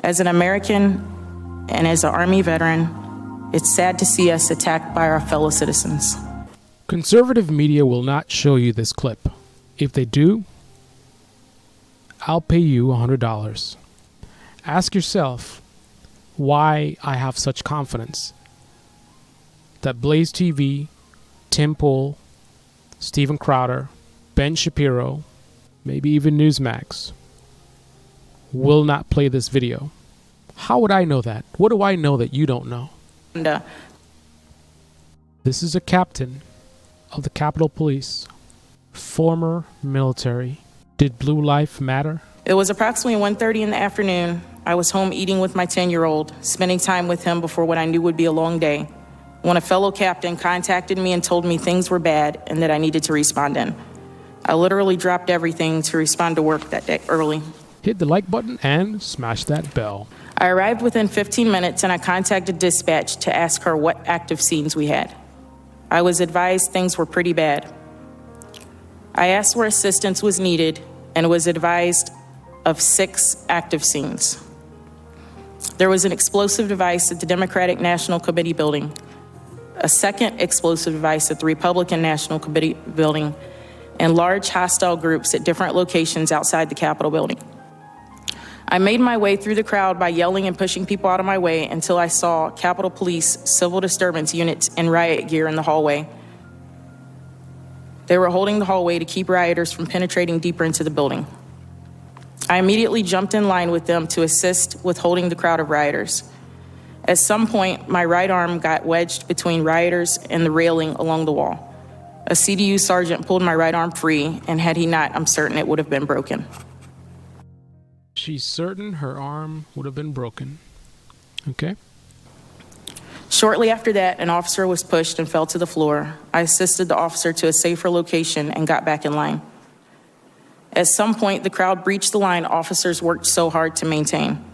As an American and as an Army veteran, it's sad to see us attacked by our fellow citizens. Conservative media will not show you this clip. If they do, I'll pay you $100. Ask yourself why I have such confidence that Blaze TV, Tim Pool, Steven Crowder, Ben Shapiro, maybe even Newsmax will not play this video. How would I know that? What do I know that you don't know? This is a captain of the Capitol Police, former military. Did blue life matter? It was approximately 1:30 in the afternoon. I was home eating with my 10-year-old, spending time with him before what I knew would be a long day, when a fellow captain contacted me and told me things were bad and that I needed to respond in. I literally dropped everything to respond to work that day early. Hit the like button and smash that bell. I arrived within 15 minutes and I contacted dispatch to ask her what active scenes we had. I was advised things were pretty bad. I asked where assistance was needed and was advised of 6 active scenes. There was an explosive device at the Democratic National Committee building, a second explosive device at the Republican National Committee building, and large hostile groups at different locations outside the Capitol building. I made my way through the crowd by yelling and pushing people out of my way until I saw Capitol Police civil disturbance units in riot gear in the hallway. They were holding the hallway to keep rioters from penetrating deeper into the building. I immediately jumped in line with them to assist with holding the crowd of rioters. At some point, my right arm got wedged between rioters and the railing along the wall. A CDU sergeant pulled my right arm free, and had he not, I'm certain it would have been broken. She's certain her arm would have been broken. Okay. Shortly after that, an officer was pushed and fell to the floor. I assisted the officer to a safer location and got back in line. At some point, the crowd breached the line officers worked so hard to maintain.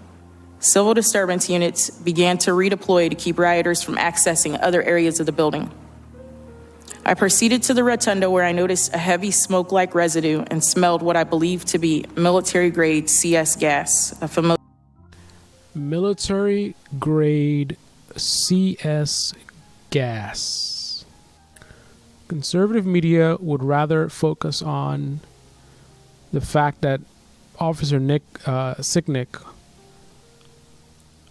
Civil disturbance units began to redeploy to keep rioters from accessing other areas of the building. I proceeded to the rotunda where I noticed a heavy smoke-like residue and smelled what I believed to be military-grade CS gas, a familiar military-grade CS gas. Conservative media would rather focus on the fact that Officer Nick Sicknick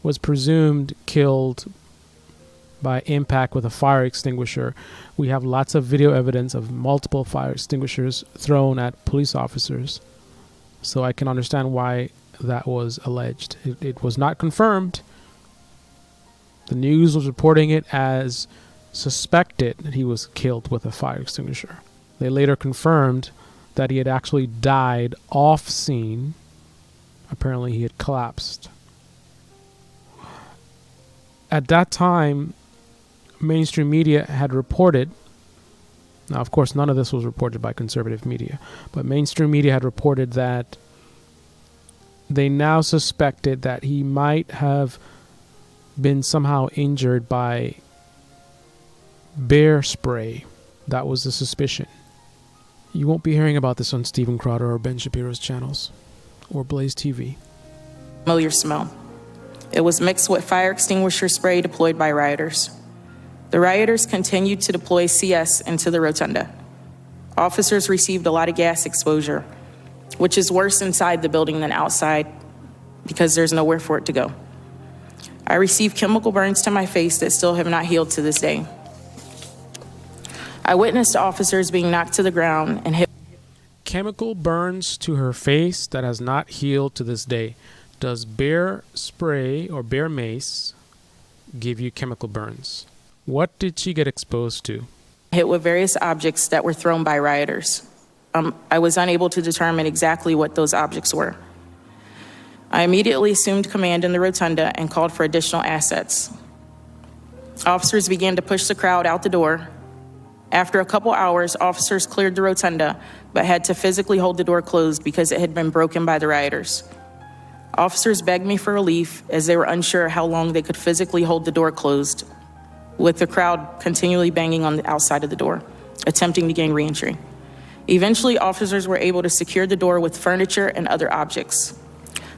was presumed killed by impact with a fire extinguisher. We have lots of video evidence of multiple fire extinguishers thrown at police officers. So I can understand why that was alleged. It was not confirmed. The news was reporting it as suspected that he was killed with a fire extinguisher. They later confirmed that he had actually died off scene. Apparently he had collapsed. At that time, mainstream media had reported, now of course none of this was reported by conservative media, but mainstream media had reported that they now suspected that he might have been somehow injured by bear spray. That was the suspicion. You won't be hearing about this on Steven Crowder or Ben Shapiro's channels or Blaze TV. familiar smell. It was mixed with fire extinguisher spray deployed by rioters. The rioters continued to deploy CS into the rotunda. Officers received a lot of gas exposure, which is worse inside the building than outside because there's nowhere for it to go. I received chemical burns to my face that still have not healed to this day. I witnessed officers being knocked to the ground and hit. Chemical burns to her face that has not healed to this day. Does bear spray or bear mace give you chemical burns? What did she get exposed to? Hit with various objects that were thrown by rioters. I was unable to determine exactly what those objects were. I immediately assumed command in the rotunda and called for additional assets. Officers began to push the crowd out the door. After a couple hours, officers cleared the rotunda, but had to physically hold the door closed because it had been broken by the rioters. Officers begged me for relief as they were unsure how long they could physically hold the door closed, with the crowd continually banging on the outside of the door, attempting to gain re-entry. Eventually, officers were able to secure the door with furniture and other objects.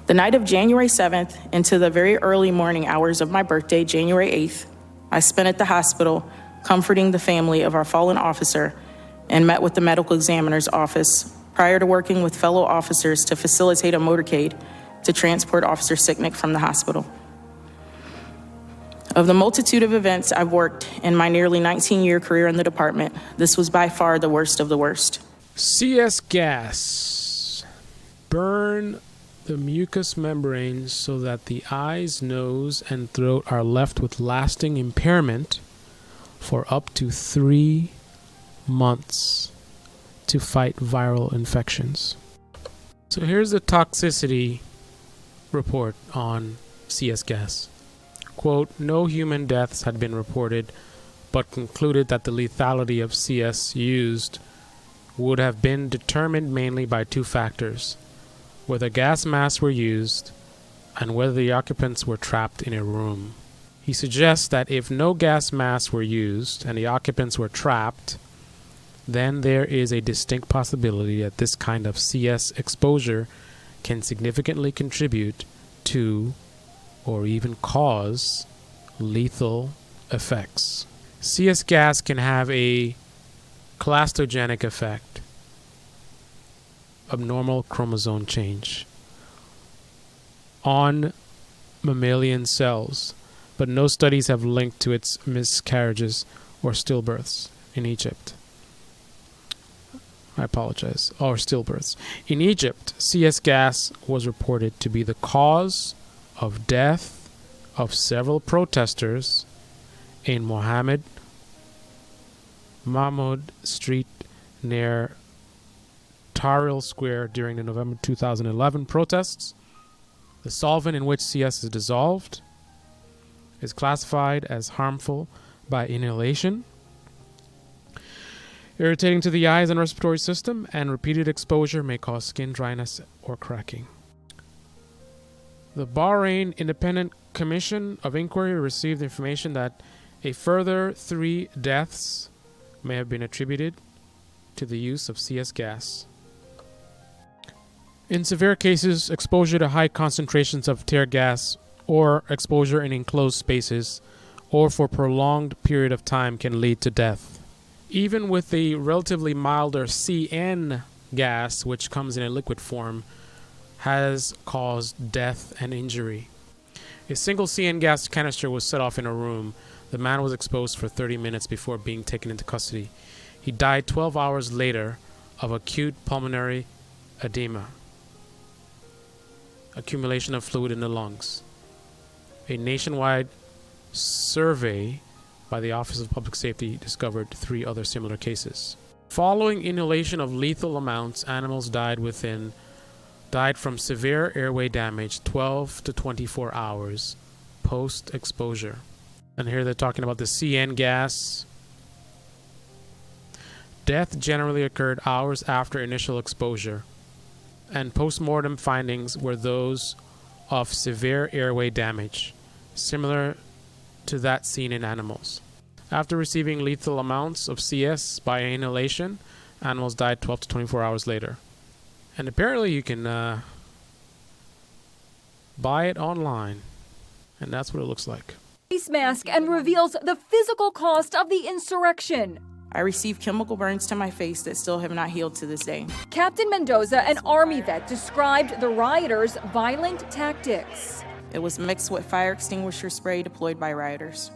The night of January 7th into the very early morning hours of my birthday, January 8th, I spent at the hospital comforting the family of our fallen officer and met with the medical examiner's office prior to working with fellow officers to facilitate a motorcade to transport Officer Sicknick from the hospital. Of the multitude of events I've worked in my nearly 19-year career in the department, this was by far the worst of the worst. CS gas. Burn the mucous membranes so that the eyes, nose, and throat are left with lasting impairment for up to 3 months to fight viral infections. So here's the toxicity report on CS gas. Quote, no human deaths had been reported, but concluded that the lethality of CS used would have been determined mainly by 2 factors: whether gas masks were used and whether the occupants were trapped in a room. He suggests that if no gas masks were used and the occupants were trapped, then there is a distinct possibility that this kind of CS exposure can significantly contribute to or even cause lethal effects. CS gas can have a clastogenic effect, abnormal chromosome change, on mammalian cells, but no studies have linked to its miscarriages or stillbirths in Egypt. I apologize. Or stillbirths. In Egypt, CS gas was reported to be the cause of death of several protesters in Mahmoud Street near Tahrir Square during the November 2011 protests. The solvent in which CS is dissolved is classified as harmful by inhalation, irritating to the eyes and respiratory system, and repeated exposure may cause skin dryness or cracking. The Bahrain Independent Commission of Inquiry received information that a further 3 deaths may have been attributed to the use of CS gas. In severe cases, exposure to high concentrations of tear gas or exposure in enclosed spaces or for prolonged period of time can lead to death. Even with the relatively milder CN gas, which comes in a liquid form, has caused death and injury. A single CN gas canister was set off in a room. The man was exposed for 30 minutes before being taken into custody. He died 12 hours later of acute pulmonary edema, accumulation of fluid in the lungs. A nationwide survey by the Office of Public Safety discovered 3 other similar cases. Following inhalation of lethal amounts, animals died from severe airway damage 12 to 24 hours post-exposure. And here they're talking about the CN gas. Death generally occurred hours after initial exposure, and post-mortem findings were those of severe airway damage, similar to that seen in animals. After receiving lethal amounts of CS by inhalation, animals died 12 to 24 hours later. And apparently you can buy it online, and that's what it looks like. Face mask and reveals the physical cost of the insurrection. I received chemical burns to my face that still have not healed to this day. Captain Mendoza, an Army vet, described the rioters' violent tactics. It was mixed with fire extinguisher spray deployed by rioters.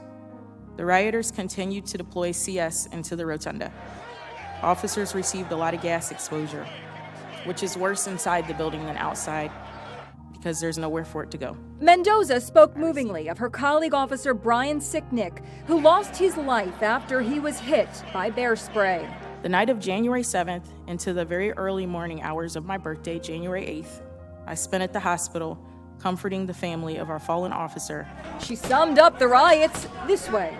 The rioters continued to deploy CS into the rotunda. Officers received a lot of gas exposure, which is worse inside the building than outside because there's nowhere for it to go. Mendoza spoke movingly of her colleague officer Brian Sicknick, who lost his life after he was hit by bear spray. The night of January 7th into the very early morning hours of my birthday, January 8th, I spent at the hospital comforting the family of our fallen officer. She summed up the riots this way.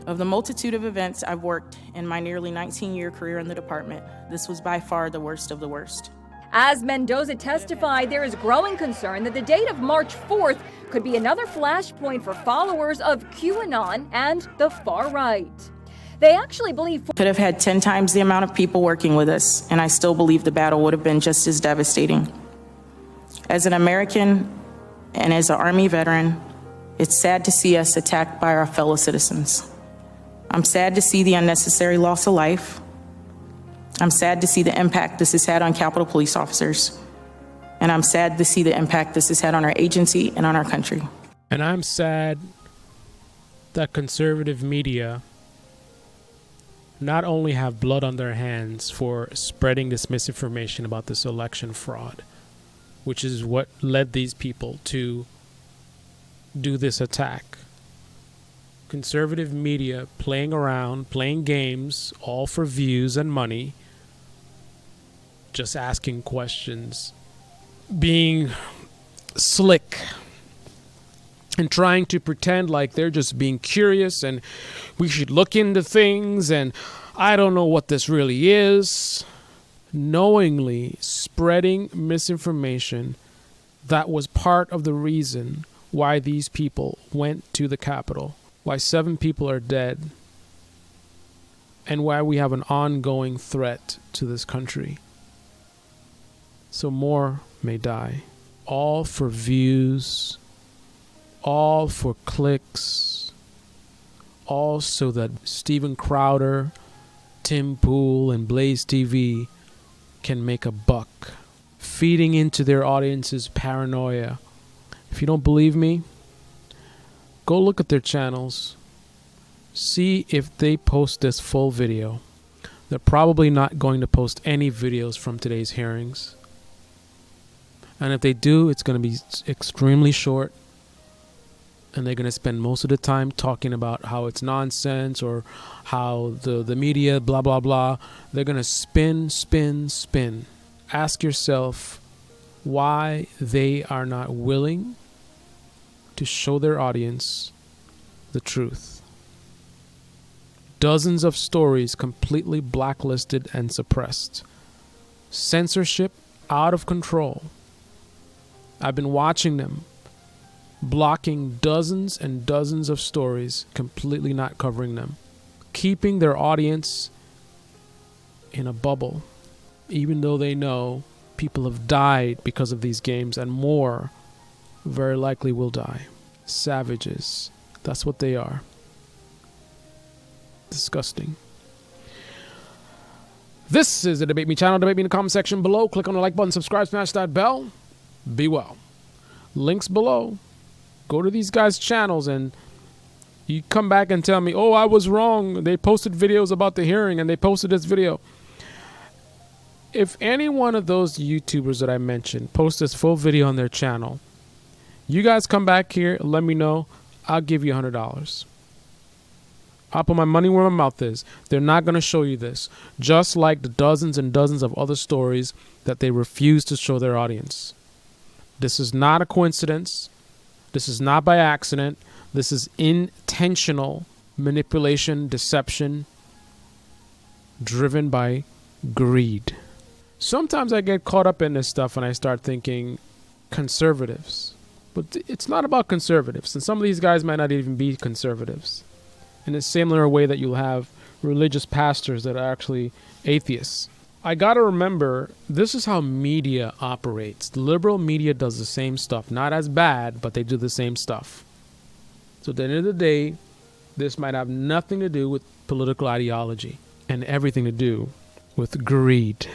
Of the multitude of events I've worked in my nearly 19-year career in the department, this was by far the worst of the worst. As Mendoza testified, there is growing concern that the date of March 4th could be another flashpoint for followers of QAnon and the far right. They actually believe could have had 10 times the amount of people working with us, and I still believe the battle would have been just as devastating. As an American And as an Army veteran, it's sad to see us attacked by our fellow citizens. I'm sad to see the unnecessary loss of life. I'm sad to see the impact this has had on Capitol Police officers. And I'm sad to see the impact this has had on our agency and on our country. And I'm sad that conservative media not only have blood on their hands for spreading this misinformation about this election fraud, which is what led these people to do this attack. Conservative media playing around, playing games, all for views and money, just asking questions, being slick, and trying to pretend like they're just being curious and we should look into things and I don't know what this really is. Knowingly spreading misinformation that was part of the reason why these people went to the Capitol, why 7 people are dead, and why we have an ongoing threat to this country. So more may die. All for views, all for clicks, all so that Steven Crowder, Tim Pool, and Blaze TV can make a buck, feeding into their audience's paranoia. If you don't believe me, go look at their channels. See if they post this full video. They're probably not going to post any videos from today's hearings. And if they do, it's going to be extremely short. And they're going to spend most of the time talking about how it's nonsense or how the media, blah, blah, blah. They're going to spin. Ask yourself why they are not willing to show their audience the truth. Dozens of stories completely blacklisted and suppressed. Censorship out of control. I've been watching them blocking dozens and dozens of stories, completely not covering them, keeping their audience in a bubble, even though they know people have died because of these games and more very likely will die. Savages. That's what they are. Disgusting. This is the Debate Me channel. Debate Me in the comment section below. Click on the like button, subscribe, smash that bell. Be well. Links below. Go to these guys' channels and you come back and tell me, oh, I was wrong. They posted videos about the hearing and they posted this video. If any one of those YouTubers that I mentioned post this full video on their channel, you guys come back here, let me know. I'll give you $100. I'll put my money where my mouth is. They're not going to show you this. Just like the dozens and dozens of other stories that they refuse to show their audience. This is not a coincidence. This is not by accident. This is intentional manipulation, deception, driven by greed. Sometimes I get caught up in this stuff and I start thinking conservatives. But it's not about conservatives. And some of these guys might not even be conservatives. In a similar way that you'll have religious pastors that are actually atheists. I gotta remember, this is how media operates. The liberal media does the same stuff. Not as bad, but they do the same stuff. So at the end of the day, this might have nothing to do with political ideology and everything to do with greed.